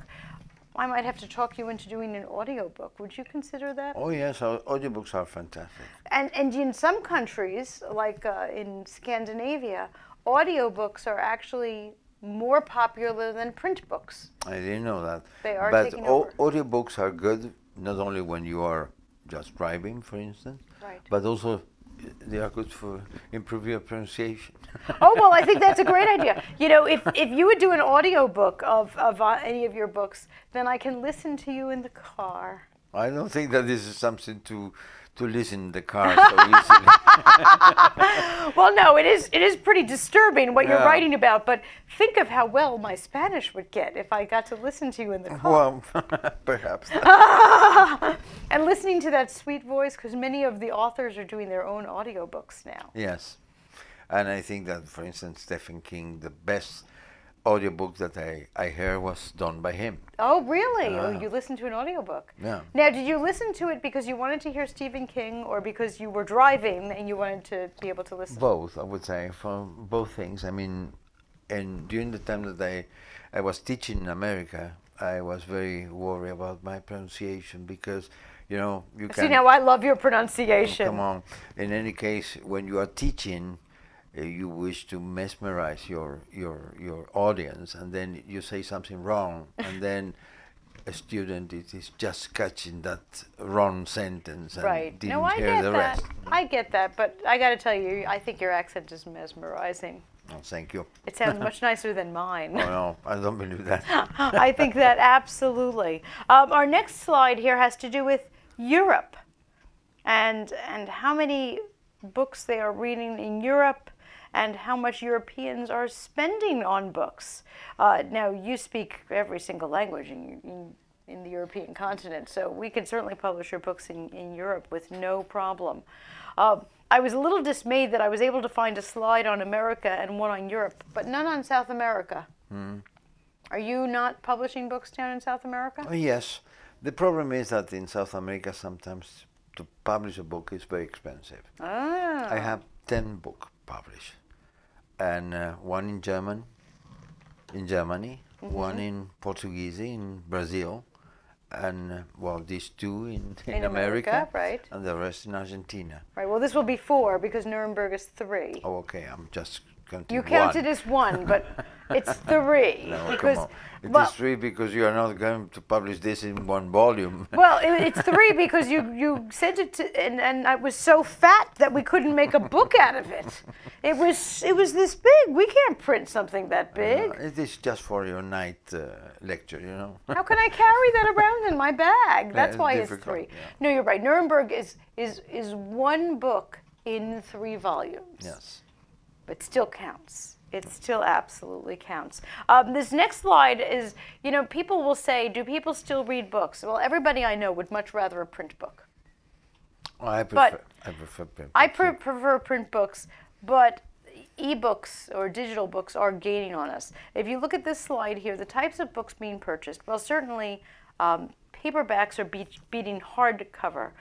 A: I might have to talk you into doing an audio book. Would you consider that?
B: Oh yes, audiobooks are fantastic.
A: And in some countries, like in Scandinavia, audiobooks are actually more popular than print books.
B: I didn't know that.
A: They are
B: but
A: taking over.
B: audiobooks are good not only when you are just driving, for instance,
A: Right.
B: but also they are good for improving your pronunciation.
A: Oh, well, I think that's a great idea. If you would do an audio book of any of your books, then I can listen to you in the car.
B: I don't think that this is something to listen in the car so easily.
A: Well, no, it is pretty disturbing what you're
B: Yeah.
A: writing about, but think of how well my Spanish would get if I got to listen to you in the car.
B: Well, perhaps.
A: And listening to that sweet voice, because many of the authors are doing their own audiobooks now.
B: Yes. And I think that, for instance, Stephen King, the best audiobook that I heard was done by him.
A: Oh, really?
B: Yeah.
A: Oh, you listened to an audiobook?
B: Yeah.
A: Now, did you listen to it because you wanted to hear Stephen King or because you were driving and you wanted to be able to listen?
B: Both, I would say, for both things. I mean, and during the time that I was teaching in America, I was very worried about my pronunciation because, you
A: See,
B: can...
A: now I love your pronunciation.
B: Come on. In any case, when you are teaching, you wish to mesmerize your audience, and then you say something wrong, and then a student is just catching that wrong sentence and
A: Right.
B: didn't
A: No, I
B: hear
A: get
B: the
A: that.
B: rest.
A: I get that, but I got to tell you, I think your accent is mesmerizing.
B: Oh, thank you.
A: It sounds much nicer than mine.
B: Oh no, I don't believe that.
A: I think that absolutely. Our next slide here has to do with Europe. and how many books they are reading in Europe, and how much Europeans are spending on books. Now, you speak every single language in the European continent, so we can certainly publish your books in Europe with no problem. I was a little dismayed that I was able to find a slide on America and one on Europe, but none on South America. Are you not publishing books down in South America?
B: Oh, yes. The problem is that in South America sometimes to publish a book is very expensive.
A: Ah.
B: I have 10 books published, and one in Germany, one in Portuguese in Brazil, and well, these two in
A: America, right?
B: And the rest in Argentina.
A: Right. Well, this will be 4 because Nuremberg is 3.
B: Oh, okay. I'm just counting
A: You counted
B: one.
A: as 1, but it's 3
B: No,
A: because
B: come on. It
A: well,
B: is 3 because you are not going to publish this in 1 volume.
A: well, it's 3 because you sent it to, and I was so fat that we couldn't make a book out of it. It was this big. We can't print something that big.
B: It is just for your night lecture, you know.
A: How can I carry that around in my bag? That's
B: it's
A: why it's
B: difficult,
A: 3.
B: yeah.
A: No, you're right. Nuremberg is 1 book in 3 volumes.
B: Yes.
A: But still counts. It still absolutely counts. This next slide is, you know, people will say, do people still read books? Well, everybody I know would much rather a print book.
B: Well, I prefer print.
A: I prefer print books, but ebooks or digital books are gaining on us. If you look at this slide here, the types of books being purchased, well, certainly paperbacks are beating hardcover.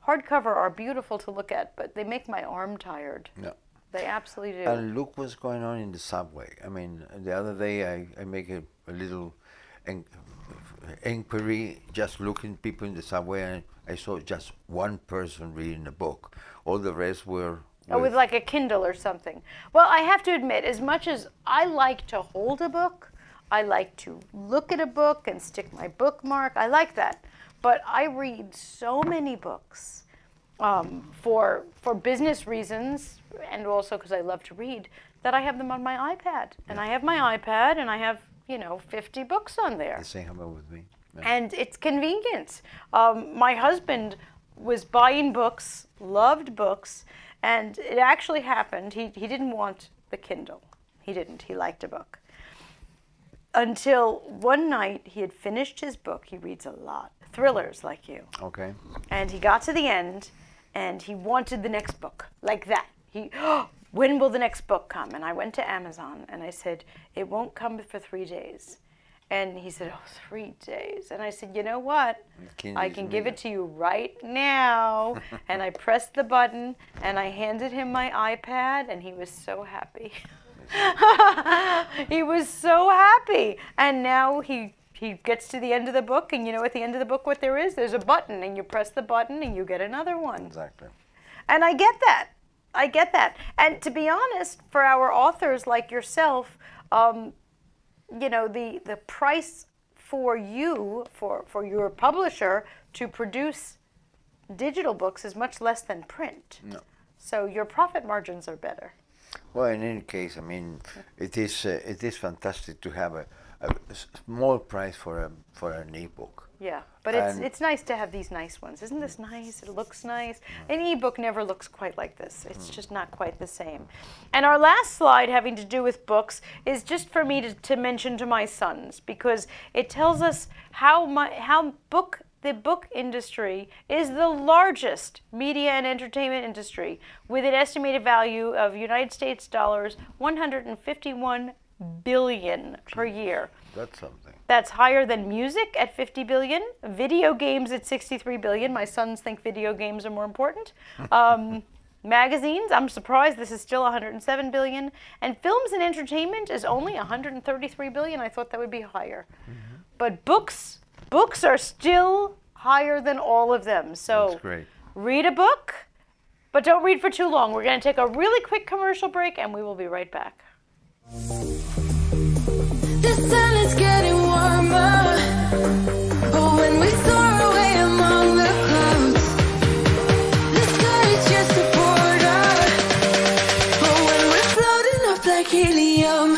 A: Hardcover are beautiful to look at, but they make my arm tired.
B: No.
A: They absolutely do.
B: And look what's going on in the subway. I mean, the other day I make a little inquiry, just looking people in the subway, and I saw just 1 person reading a book. All the rest were
A: with like a Kindle or something. Well, I have to admit, as much as I like to hold a book, I like to look at a book and stick my bookmark, I like that. But I read so many books for business reasons, and also because I love to read, that I have them on my iPad. And I have my iPad, and I have, 50 books on there.
B: The same happened with me. Yeah.
A: And it's convenient. My husband was buying books, loved books, and it actually happened. He didn't want the Kindle. He didn't. He liked a book. Until one night he had finished his book. He reads a lot. Thrillers like you.
B: Okay.
A: And he got to the end, and he wanted the next book, like that. When will the next book come? And I went to Amazon, and I said, it won't come for 3 days. And he said, 3 days. And I said, you know what? I can give it to you right now. And I pressed the button, and I handed him my iPad, and he was so happy. He was so happy. And now he gets to the end of the book, and at the end of the book what there is? There's a button, and you press the button, and you get another one.
B: Exactly.
A: And I get that. And to be honest, for our authors like yourself, the price for you, for your publisher, to produce digital books is much less than print.
B: No.
A: So your profit margins are better.
B: Well, in any case, I mean, it is fantastic to have a small price for an ebook.
A: Yeah, but it's nice to have these nice ones. Isn't this nice? It looks nice. An ebook never looks quite like this. It's just not quite the same. And our last slide having to do with books is just for me to mention to my sons, because it tells us how the book industry is the largest media and entertainment industry, with an estimated value of United States dollars 151 billion per year.
B: That's something.
A: That's higher than music at 50 billion, video games at 63 billion. My sons think video games are more important. Magazines, I'm surprised this is still 107 billion. And films and entertainment is only 133 billion. I thought that would be higher. Mm-hmm. But books are still higher than all of them. So
B: that's great.
A: Read a book, but don't read for too long. We're going to take a really quick commercial break, and we will be right back.
D: The sun is getting warmer, but when we soar away among the clouds, the sky is just a border, but when we're floating up like helium,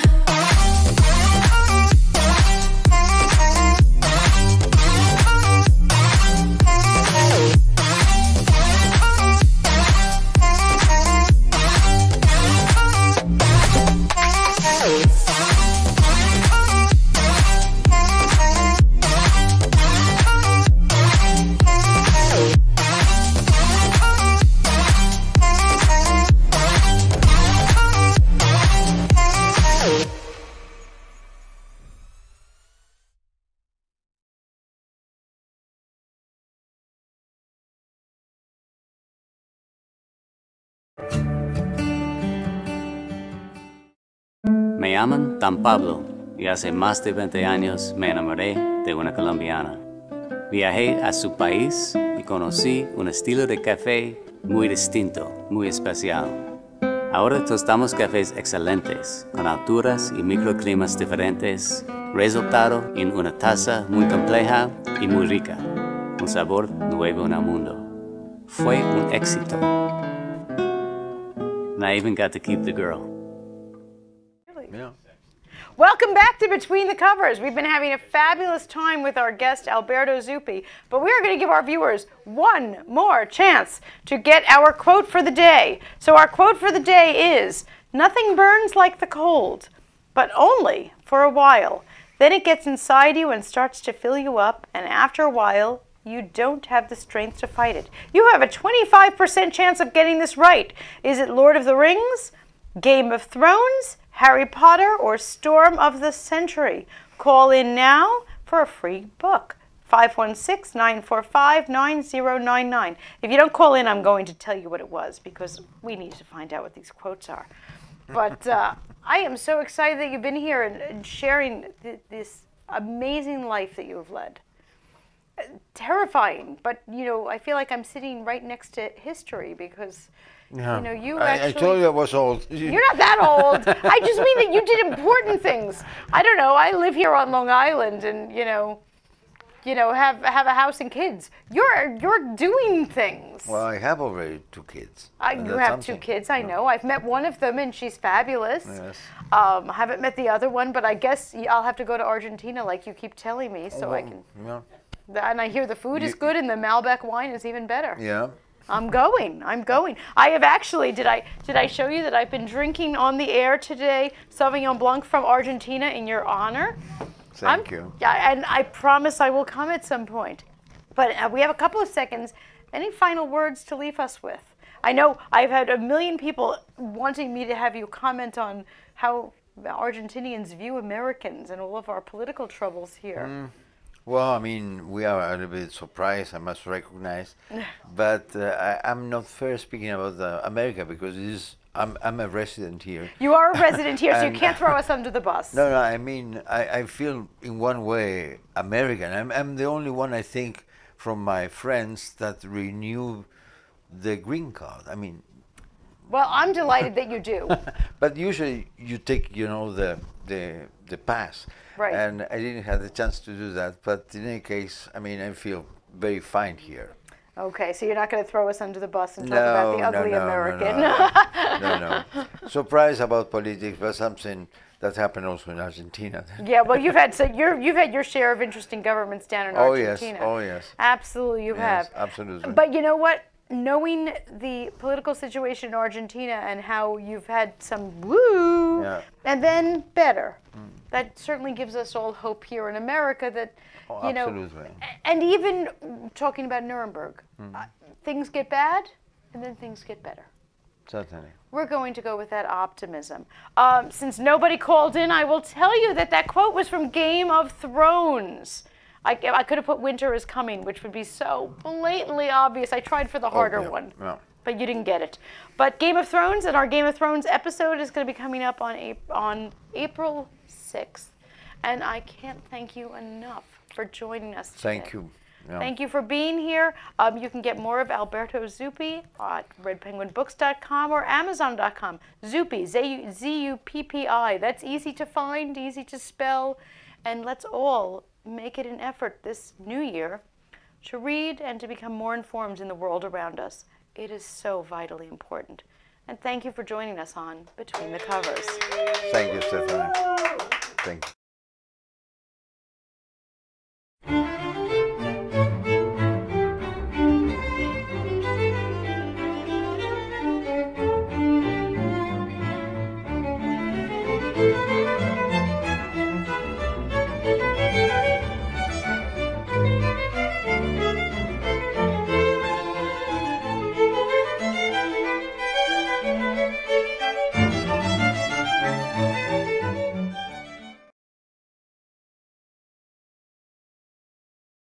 C: Me llaman Dan Pablo y hace más de 20 años me enamoré de una colombiana. Viajé a su país y conocí un estilo de café muy distinto, muy especial. Ahora tostamos cafés excelentes, con alturas y microclimas diferentes, resultado en una taza muy compleja y muy rica, un sabor nuevo en el mundo. Fue un éxito. And I even got to keep the girl.
B: Yeah.
A: Welcome back to Between the Covers. We've been having a fabulous time with our guest, Alberto Zuppi, but we are going to give our viewers one more chance to get our quote for the day. So our quote for the day is, "Nothing burns like the cold, but only for a while. Then it gets inside you and starts to fill you up, and after a while, you don't have the strength to fight it." You have a 25% chance of getting this right. Is it Lord of the Rings, Game of Thrones, Harry Potter, or Storm of the Century? Call in now for a free book. 516-945-9099. If you don't call in, I'm going to tell you what it was, because we need to find out what these quotes are. But I am so excited that you've been here and sharing this amazing life that you have led. Terrifying, but you know, I feel like I'm sitting right next to history, because
B: Yeah.
A: you know, you
B: I
A: actually...
B: told you I was old.
A: You're not that old. I just mean that you did important things. I don't know. I live here on Long Island, and you know, have a house and kids. You're doing things.
B: Well, I have already 2 kids. and
A: You
B: that's
A: have 2
B: something.
A: kids. I know. I've met one of them, and she's fabulous.
B: Yes.
A: I haven't met the other one, but I guess I'll have to go to Argentina, like you keep telling me, so I can.
B: Yeah.
A: And I hear the food is good, and the Malbec wine is even better.
B: Yeah.
A: I'm going. I have actually, did I show you that I've been drinking on the air today Sauvignon Blanc from Argentina in your honor?
B: Thank you.
A: Yeah, and I promise I will come at some point. But we have a couple of seconds. Any final words to leave us with? I know I've had a million people wanting me to have you comment on how Argentinians view Americans and all of our political troubles here.
B: Well, I mean, we are a little bit surprised, I must recognize. But I'm not first speaking about America, because I'm a resident here.
A: You are a resident here, so you
B: And-
A: can't throw us under the bus.
B: No, I mean, I feel in one way American. I'm the only one, I think, from my friends that renew the green card. I mean,
A: Well, I'm delighted that you do.
B: but usually you take, the pass.
A: Right.
B: And I didn't have the chance to do that. But in any case, I mean, I feel very fine here.
A: Okay, so you're not going to throw us under the bus and talk about the ugly American.
B: No. Surprise about politics, but something that happened also in Argentina.
A: Yeah, well, you've had your share of interesting governments down in Argentina.
B: Oh yes.
A: Absolutely, you
B: Yes,
A: have.
B: absolutely.
A: But you know what? Knowing the political situation in Argentina and how you've had some woo,
B: Yeah.
A: and then better, that certainly gives us all hope here in America that,
B: Oh,
A: you know,
B: absolutely.
A: and even talking about Nuremberg, things get bad and then things get better.
B: Certainly.
A: We're going to go with that optimism. Since nobody called in, I will tell you that quote was from Game of Thrones. I could have put Winter is Coming, which would be so blatantly obvious. I tried for the harder
B: yeah,
A: one,
B: yeah.
A: but you didn't get it. But Game of Thrones, and our Game of Thrones episode is going to be coming up on April 6th. And I can't thank you enough for joining us today.
B: Thank you. Yeah.
A: Thank you for being here. You can get more of Alberto Zuppi at redpenguinbooks.com or amazon.com. Zuppi, Z-U-P-P-I. That's easy to find, easy to spell. And let's all make it an effort this new year to read and to become more informed in the world around us. It is so vitally important. And thank you for joining us on Between the Covers.
B: Thank you, Stephanie. Thank you.
D: Thank you.